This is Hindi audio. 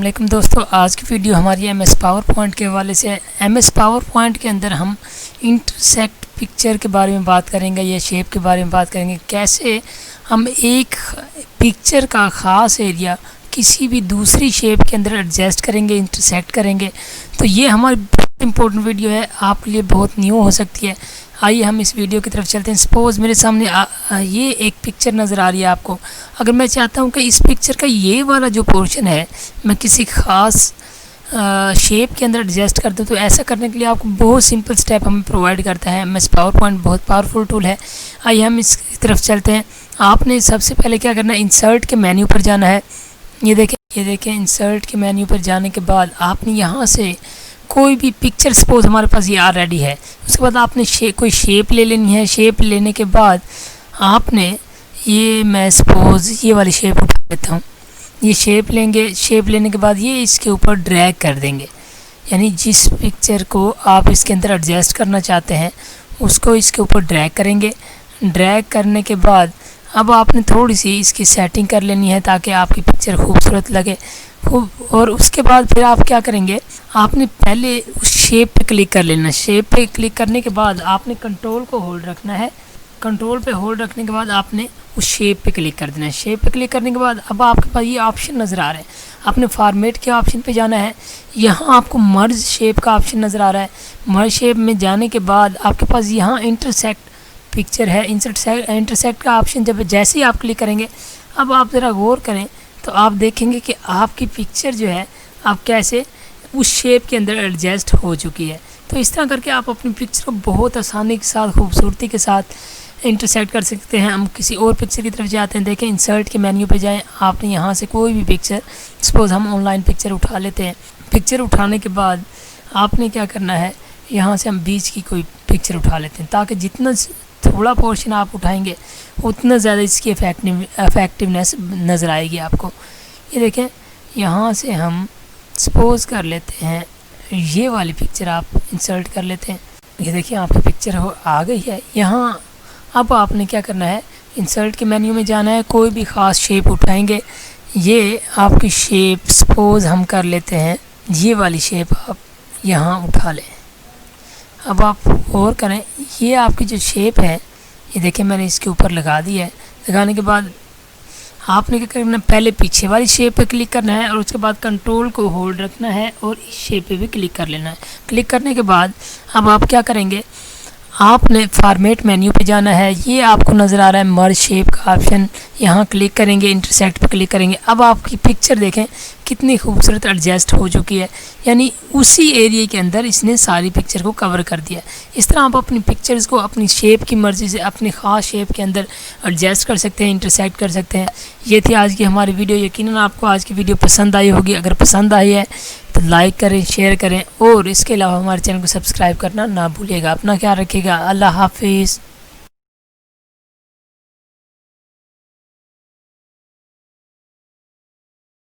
वालेकुम दोस्तों, आज की वीडियो हमारी एमएस पावर पॉइंट के हवाले से है। एमएस पावर पॉइंट के अंदर हम इंटरसेक्ट पिक्चर के बारे में बात करेंगे या शेप के बारे में बात करेंगे। कैसे हम एक पिक्चर का ख़ास एरिया किसी भी दूसरी शेप के अंदर एडजस्ट करेंगे, इंटरसेक्ट करेंगे। तो ये हमारी बहुत इंपॉर्टेंट वीडियो है, आपके लिए बहुत न्यू हो सकती है। आइए हम इस वीडियो की तरफ चलते हैं। सपोज़ मेरे सामने ये एक पिक्चर नज़र आ रही है आपको। अगर मैं चाहता हूँ कि इस पिक्चर का ये वाला जो पोर्शन है मैं किसी ख़ास शेप के अंदर एडजस्ट कर दूँ, तो ऐसा करने के लिए आपको बहुत सिंपल स्टेप हमें प्रोवाइड करता है एमएस पावर पॉइंट। बहुत पावरफुल टूल है। आइए हम इसकी तरफ चलते हैं। आपने सबसे पहले क्या करना है, इंसर्ट के मेन्यू पर जाना है। ये देखें इंसर्ट के मेन्यू पर जाने के बाद आपने यहाँ से कोई भी पिक्चर, सपोज हमारे पास ये रेडी है, उसके बाद आपने कोई शेप ले लेनी है। शेप लेने के बाद आपने मैं सपोज़ ये वाली शेप उठा लेता हूँ। ये शेप लेंगे, शेप लेने के बाद ये इसके ऊपर ड्रैग कर देंगे, यानी जिस पिक्चर को आप इसके अंदर एडजस्ट करना चाहते हैं उसको इसके ऊपर ड्रैग करेंगे। ड्रैग करने के बाद अब आपने थोड़ी सी इसकी सेटिंग कर लेनी है ताकि आपकी पिक्चर खूबसूरत लगे। और उसके बाद फिर आप क्या करेंगे, आपने पहले उस शेप पे क्लिक कर लेना। शेप पे क्लिक करने के बाद आपने कंट्रोल को होल्ड रखना है। कंट्रोल पे होल्ड रखने के बाद आपने उस शेप पे क्लिक कर देना है। शेप पे क्लिक करने के बाद अब आपके पास ये ऑप्शन नज़र आ रहा है। आपने फॉर्मेट के ऑप्शन पे जाना है। यहाँ आपको मर्ज शेप का ऑप्शन नज़र आ रहा है। मर्ज शेप में जाने के बाद आपके पास यहाँ इंटरसेक्ट पिक्चर है। इंटरसेक्ट का ऑप्शन जब जैसे ही आप क्लिक करेंगे, अब आप ज़रा गौर करें तो आप देखेंगे कि आपकी पिक्चर जो है आप कैसे उस शेप के अंदर एडजस्ट हो चुकी है। तो इस तरह करके आप अपनी पिक्चर को बहुत आसानी के साथ, खूबसूरती के साथ इंटरसेक्ट कर सकते हैं। हम किसी और पिक्चर की तरफ जाते हैं। देखें इंसर्ट के मेन्यू पे जाएं। आपने यहाँ से कोई भी पिक्चर, सपोज़ हम ऑनलाइन पिक्चर उठा लेते हैं। पिक्चर उठाने के बाद आपने क्या करना है, यहाँ से हम बीच की कोई पिक्चर उठा लेते हैं ताकि जितना थोड़ा पोर्शन आप उठाएंगे उतना ज़्यादा इसकी इफ़ेक्टिवनेस नज़र आएगी आपको। ये देखें यहाँ से हम सपोज़ कर लेते हैं ये वाली पिक्चर आप इंसर्ट कर लेते हैं। ये देखिए आपकी पिक्चर आ गई है यहाँ। अब आपने क्या करना है, इंसर्ट के मेन्यू में जाना है। कोई भी ख़ास शेप उठाएंगे। ये आपकी शेप सपोज़ हम कर लेते हैं, ये वाली शेप आप यहाँ उठा लें। अब आप गौर करें, ये आपकी जो शेप है, ये देखिए मैंने इसके ऊपर लगा दी है। लगाने के बाद आपने क्या करना है, पहले पीछे वाली शेप पे क्लिक करना है और उसके बाद कंट्रोल को होल्ड रखना है और इस शेप पे भी क्लिक कर लेना है। क्लिक करने के बाद अब आप क्या करेंगे, आपने फॉर्मेट मेन्यू पे जाना है। ये आपको नज़र आ रहा है मर्ज शेप का ऑप्शन, यहाँ क्लिक करेंगे, इंटरसेक्ट पे क्लिक करेंगे। अब आपकी पिक्चर देखें कितनी खूबसूरत एडजस्ट हो चुकी है, यानी उसी एरिया के अंदर इसने सारी पिक्चर को कवर कर दिया। इस तरह आप अपनी पिक्चर्स को अपनी शेप की मर्ज़ी से अपनी ख़ास शेप के अंदर एडजस्ट कर सकते हैं, इंटरसेक्ट कर सकते हैं। ये थी आज की हमारी वीडियो। यकीनन आपको आज की वीडियो पसंद आई होगी। अगर पसंद आई है तो लाइक करें, शेयर करें और इसके अलावा हमारे चैनल को सब्सक्राइब करना ना भूलिएगा। अपना ख्याल रखिएगा। अल्लाह हाफिज़।